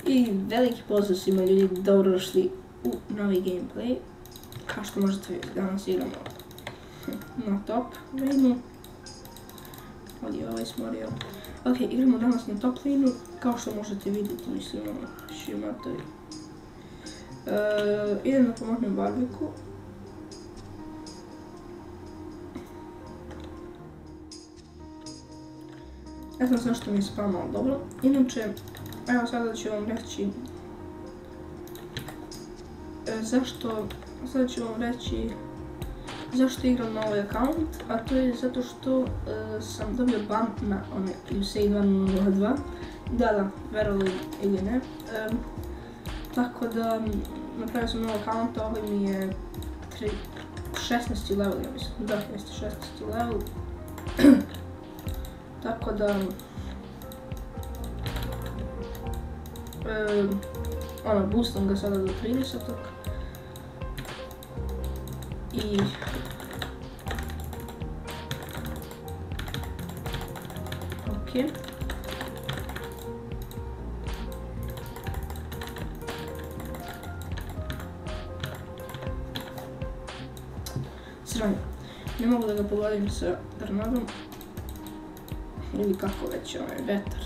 I veliki pozdrav svima ljudi, dobro došli u novi gameplay. Kao što možete vidjeti, danas igramo na top laneu. Ovdje ovaj smorio. Ok, igramo danas na top laneu, kao što možete vidjeti, mislim, šimate. Idem da pomognem Barbiku. Ne znam zašto mi je spamalo dobro. Inače, evo sada ću vam reći zašto igram na ovaj account, a to je zato što sam dobio ban na one USAID 1.0.2. Da, verovali ili ne. Tako da, napravio sam novi account, ovaj mi je 16. level, ja mislim, da, jeste 16. level. Tako da, boostam ga sada do 30. I ok. Sranje. Ne mogu da ga pogodim sa tornadom. Ili kako već ovaj vetar.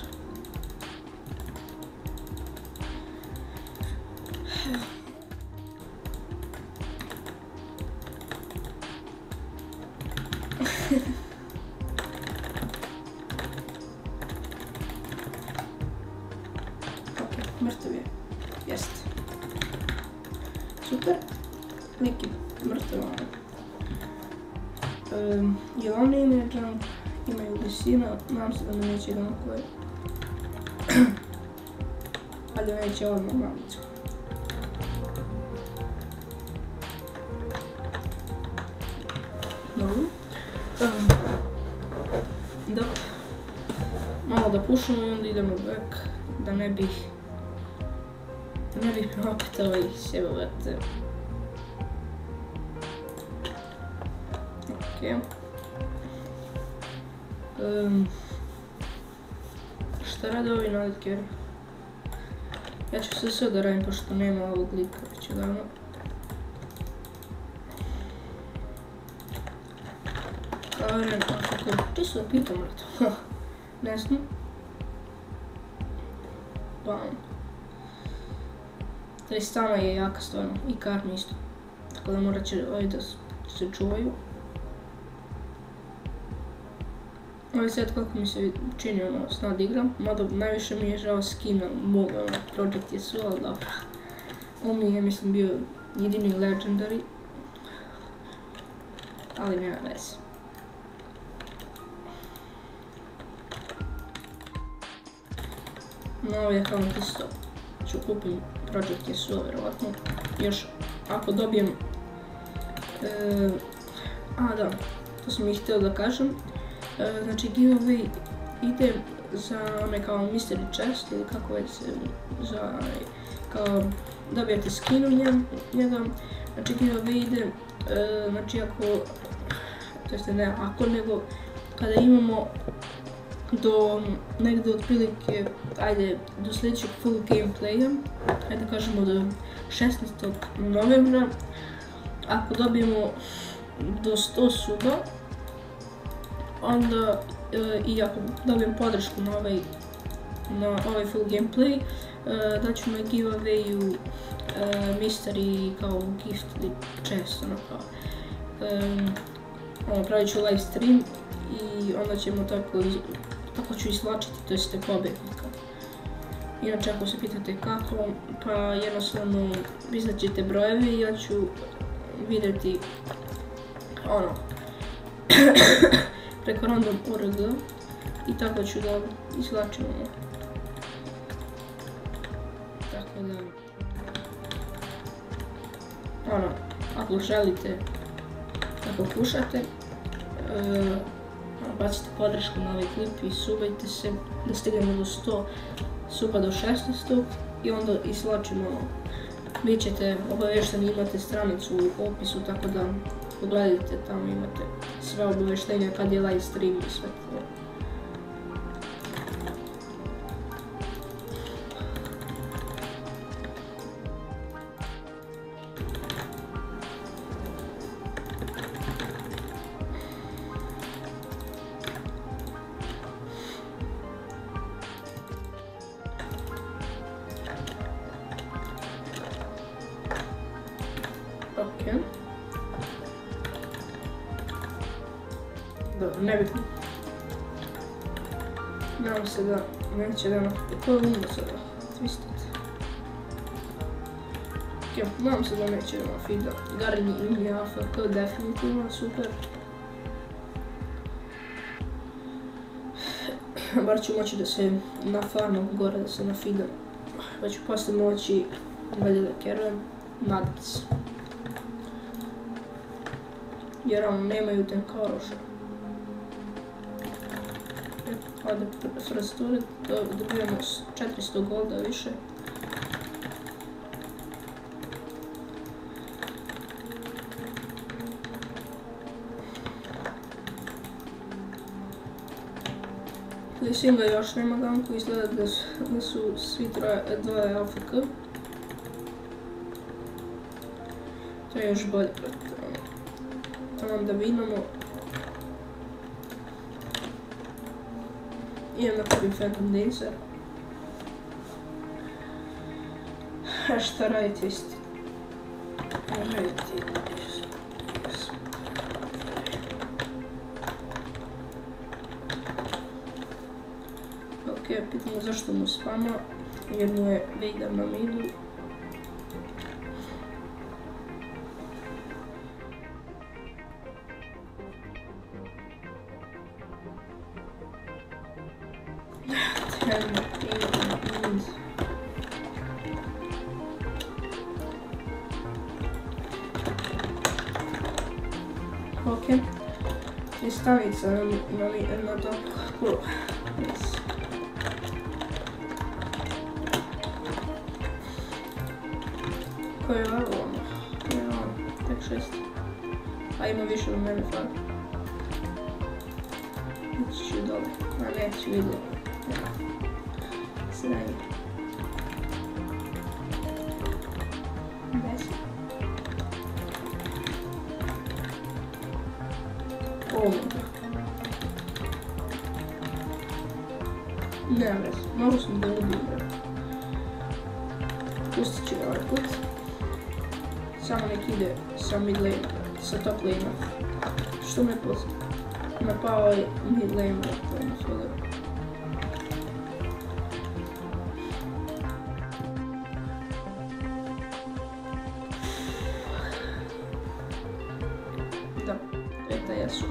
Ok, mrtav je. Jest. Super. Lik je mrtav. Jel oni imaju jump? Imaju visina, nadam se da me neće jedan koji. Ali neće odmah mamicu. Dobro. Da. Malo da pušamo i onda idemo back, da ne bih opet ovaj sjebovate. Ok. Šta rade ovi nalitker? Ja ću sve da radim pošto nema ovog lika već odavno. Karen, čisto da pitam mrtav. Ne znam. Bam. Tristana je jaka stvarno i Karmi isto. Tako da morat će ovi da se čuvaju. Ovaj set kako mi se čini snad igram, mada najviše mi je žao skina mog Project Jesu, ali dobro. On mi je, mislim, bio jedini legendary, ali nema veze. Na ovaj account isto ću kupim Project Jesu, vjerovatno. Još ako dobijem... da, to sam i htio da kažem. Znači giveaway ide za onaj kao mystery chest ili kako već za kao dobijate skin u njega. Znači giveaway ide, znači ako, to jeste ne ako nego kada imamo do negdje otprilike, ajde do sljedećeg full gameplaya, ajde kažemo do 16. novembra, ako dobijemo do 100 suba, onda i ako dobijem podršku na ovaj full gameplay, daću na giveawayu mystery kao gift ili chest, ono kao. Pravit ću live stream i onda ćemo tako ću izvlačiti, to jeste pobjednika. Inače ako se pitate kako, pa jednostavno priznaćete brojeve i ja ću vidjeti ono preko random org i tako ću da izvlačim ono. Tako da, ono, ako želite da pokušate, bacite podršku na ovaj klip i subajte se da stignemo do 100 suba do 16. i onda izvlačimo ono. Vi ćete obavješteni, imate stranicu u opisu, tako da pogledajte, tamo imate sve obavještenja kad je live stream i sve to. Ok. Dobro, nebitno. Nadam se da neće da nam... Ko je umro sada? Twisted. Ok, nadam se da neće da nam fida. Garni ili AFK, definitivno, super. Bar ću moći da se nafarmam gore, da se nafidam. Pa ću posle moći dalje da kerujem. Nadam se. Jer ono, nemaju tenkaroša. Hajde, first turret, dobijamo 400 golda više. Lisinga još nema ganku, izgleda da su svi dvoje AFK. To je još bolje, tamo da vidimo. Idem da kupim Phantom Dancer. A šta radi Twisted? Ok, pitamo zašto mu spama, jer mu je Vader na midu. Ok, i stanica na toku. Nice. Ko je level ono? Tek 6. A ima više od mene far. Ići ću dole, a neću vidio. Sranje. 10. Nema vez, mogu sam da ubijem. Pustit ću ovaj put. Samo nek ide sa mid lane, sa top lane. Što me napao je mid lane, to je nafoda. Da, eta jesu.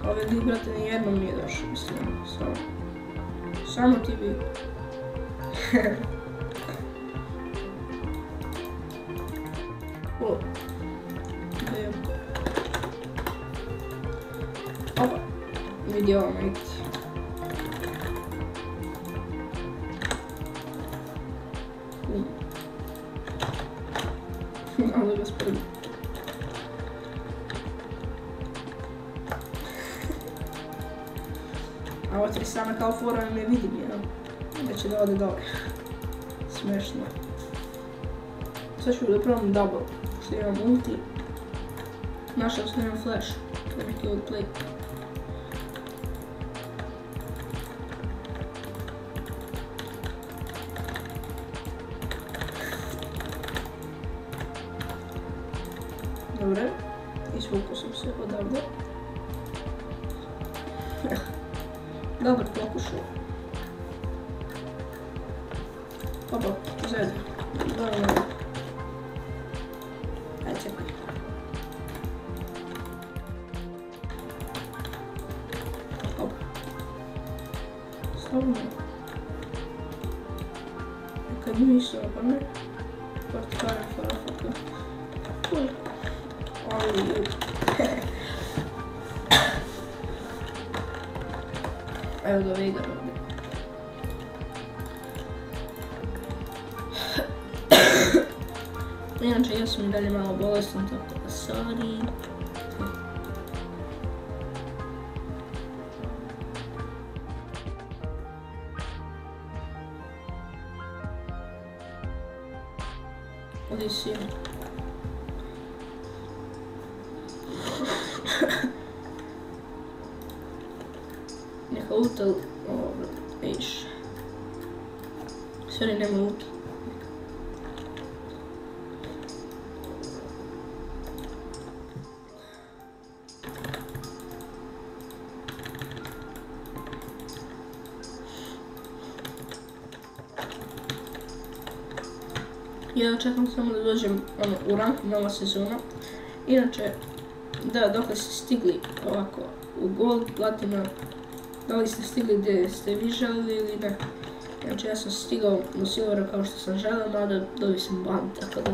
Ove dvije brate nijednom nije došao, mislim, samo ti bi. O, opa, vidio ovo mate. Ali ga spredi. A ovo Tristana kao fora ne vidim, jel? Da će da ode dole. Smešno. Sad ću da probam double, što imam ulti. Našao sam imam flash, to je neki old play. Dobre, izvukao sam se odavde. Dobar pokušaj. Opa, zed. Dobro. Ajde, čekaj. Opa. Slobodno. Kad mi isto, pa ne. Partikaren, farafaka. Cool. Ali... Evo do Vader ovdje. Inače, ja sam i dalje malo bolestan, tako da sorry. Ovdje si. Neka utal... Ovo, ejš. Sorry, nema luki. Ja čekam samo da dođem u rank nova sezona. Inače, da, dokle ste stigli ovako u gold, platina, da li ste stigli gdje ste vi želili ili ne. Znači ja sam stigao do silvera kao što sam želeo, mada dobio sam ban, tako da...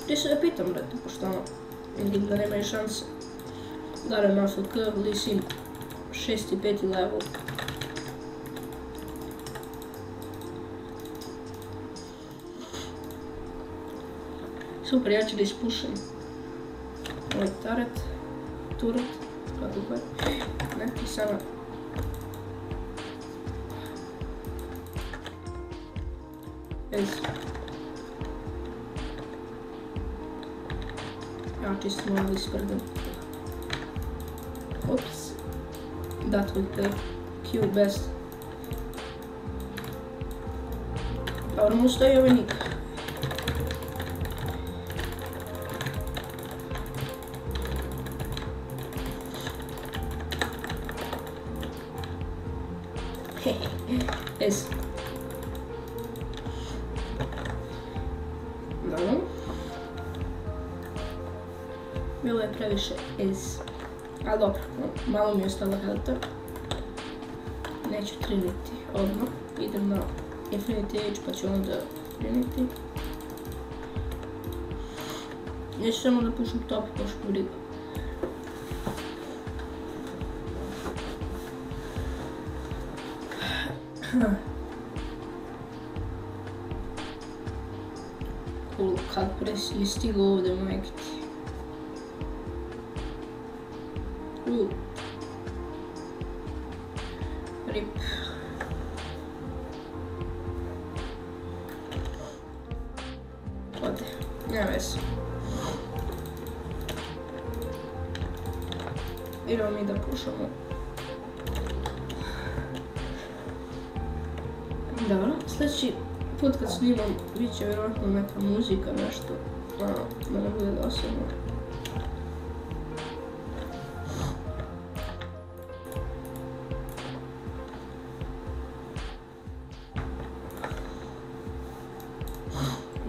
Gdje se ja pitam, brate, pošto vidim da nemaju šanse. Daram AFK, Lee Sin 6. i 5. level. Super, ja ću da ispušam ovaj turret, kako god, ne, i sada. Ja čisto moram ispredam. Oops, that would play Q best. Dobro mu stoji ovaj nik. S. Dobro. Bilo je previše S. Ali dobro, malo mi je ostalo helta. Neću triniti odmah. Idem na Infinity Age pa ću onda triniti. Neću samo da pušam top, pošto briga. Cool, kad je stigao ovdje majke ti. Rip. Ode, nema veze. Idemo mi da pušamo. Dobro, sljedeći put kad snimam, bit će vjerojatno neka muzika, nešto, da ne bude dosadno.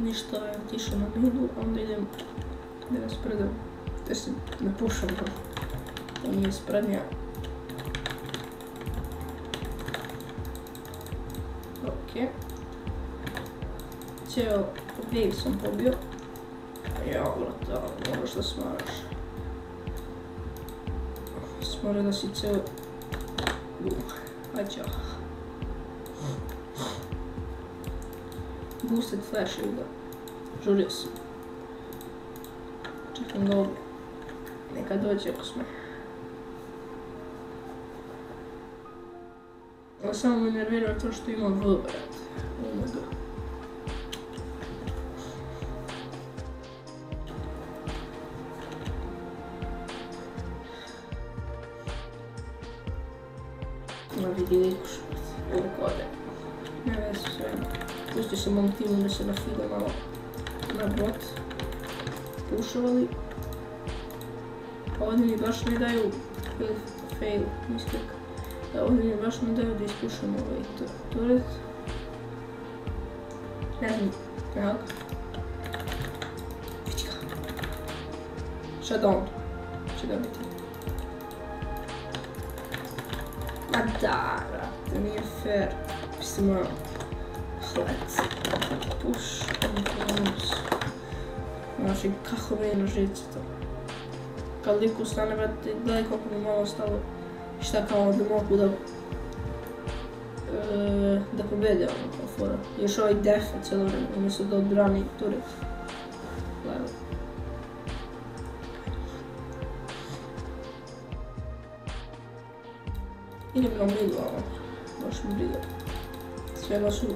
Ništa, ja tišem na midu, onda idem da vas predam, da se ne pušam, da nije sprednja. Ok. Cijel wave sam pobio. Jao, brata, moraš da smaraš. Smara da si cijel... Ađa. Boosted flash, ili da. Žurio sam. Čekam ga ovdje. Neka dođe ako sme. Ali samo me nervira to što ima V, brate. Vidi likuš, uvijek ode. Ne veze sve. Pustio sam ovom timu da se nafide malo na bot. Pušovali. Ovdje mi baš ne daju fail, mistake. Ovdje mi baš ne daju da ispušam ovaj turret. Ne znam, evo ga. Vidi ga. Shutdown će dobiti. Ma da, brate, nije fair. Mislim, let. Push, influence. Znači, kako mi je na živci to. Kad liku stane, brate, gledaj koliko mi malo ostalo. I šta kao da mogu da pobede ono kao fora. Još ovaj defa cijelo vreme, umjesto da odbrani turret. Gledaj. Idem na midu, ono, baš mi briga. Svega su,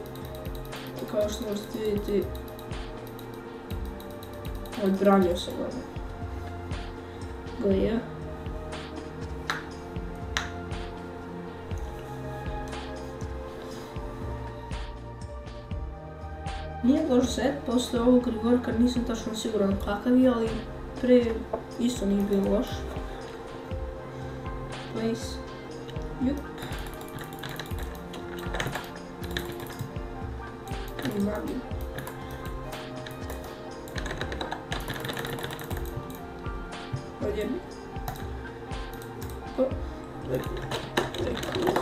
kao što možete vidjeti, odbranio sam, gledaj. Gledaj, Nije loš set, posle ovog reworka nisam tačno siguran kakav je, ali pre isto nije bio loš. Place. Jup. I magiju. Ovdje bi. O, very cool.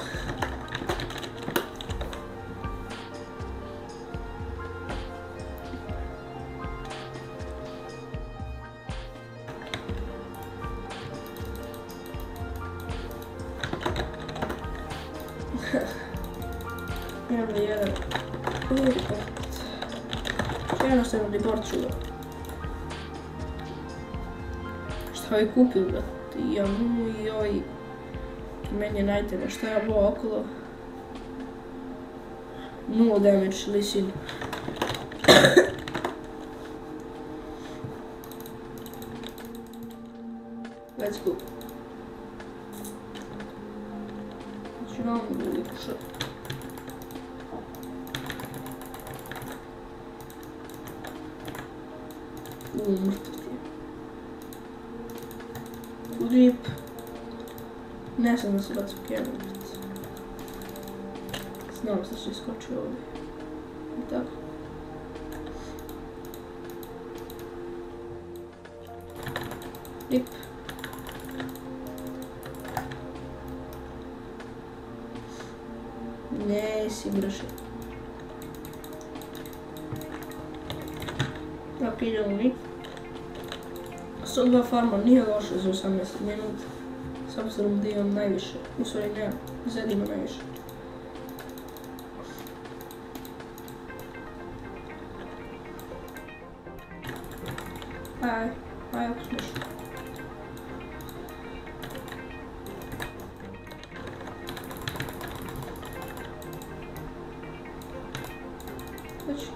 Imam li jedan report. Jednostavno report ću ga. Šta je kupio ga? Jamu i ovaj meni je najtene šta je ovo okolo. 0 damage, listen. Let's go. Znači imamo ljudi pošao. Mrtav ti je. Grip. Ne znam da se baci u kjeru. Znam se da će iskoči ovdje. I tako. Grip. Ne si brže. Tako idemo mi. 102 farma nije loše za 18 minuta. S obzirom da imam najviše. U stvari ne, Zed ima najviše. Aj, ako smiješ. Znači.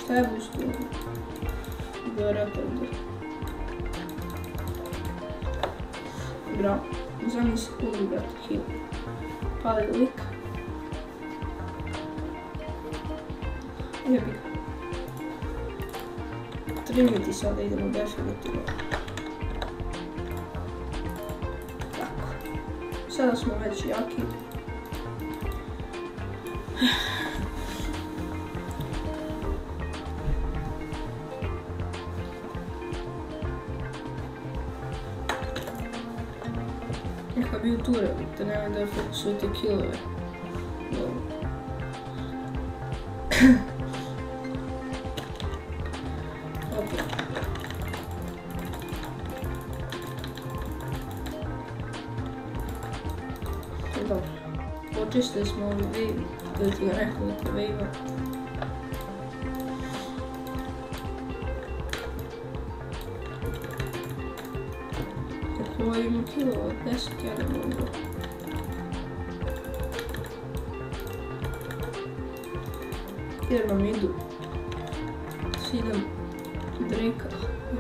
Šta je boost ovdje? Vjerojatno ovdje. Bravo. Zadnji sekundi, brate, heal. Pali lik. Jebi ga. Trinity sada idemo definitivno. Tako. Sada smo već jaki. Neka bi uture, te nemoj da fokusujete killove. Dobro. Ok. Dobro. Počistili smo ovi wave, ili ti ga nekoliko wave-a. Ovo ima killova, 10 ja ne mogu. Jer nam idu. Idem Drake-a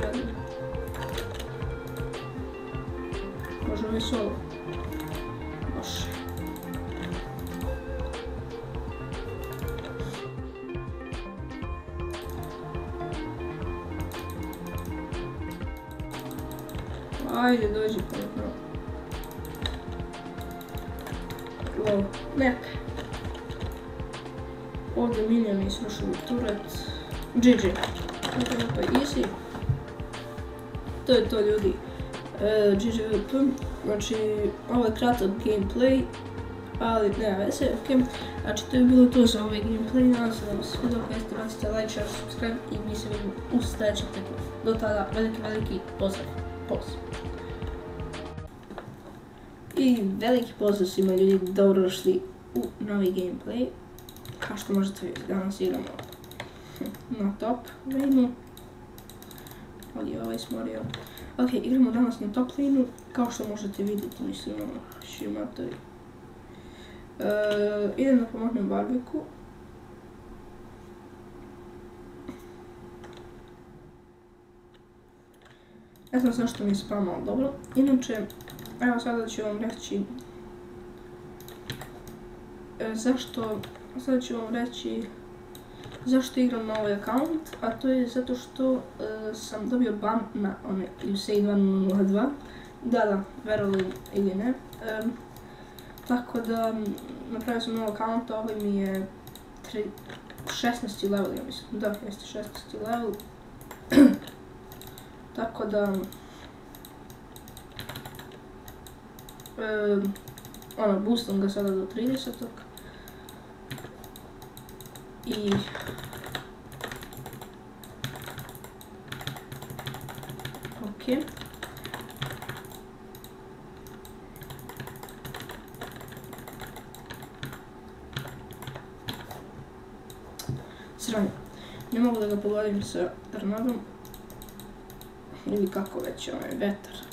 radim. Možemo i solo. Može. Ajde, dođi pa na. Wow, nek. Ovdje minioni srušili turret. GG. To je easy. To je to, ljudi. GG. Znači, ovo je kratak gameplay, ali nema veze, ok. Znači, to je bilo to za ovaj gameplay. Nadam se da vam se vidio, kada bacite like, share, subscribe i mi se vidimo u sljedećem teklu. Do tada, veliki pozdrav. Pozdrav. I veliki pozdrav svima ljudi, dobrodošli u novi gameplay. Kao što možete vidjeti, danas igramo na top lane-u. Ali je ovaj smorio. Ok, igramo danas na top lane-u. Kao što možete vidjeti, mislim, šimatovi. Idem da pomognem Barbeku. Ne znam zašto mi je spamalo dobro. Inače, evo sada ću vam reći sad ću vam reći zašto igram na ovaj account, a to je zato što sam dobio ban na USAID 2002. Da, verovali ili ne. Tako da, napravio sam novi account, ovaj mi je 16. level, ja mislim, da, jeste 16. level. Tako da, boostam ga sada do 30. I ok. Sranje. Ne mogu da ga pogodim sa tornadom. Ili kako već, vetar.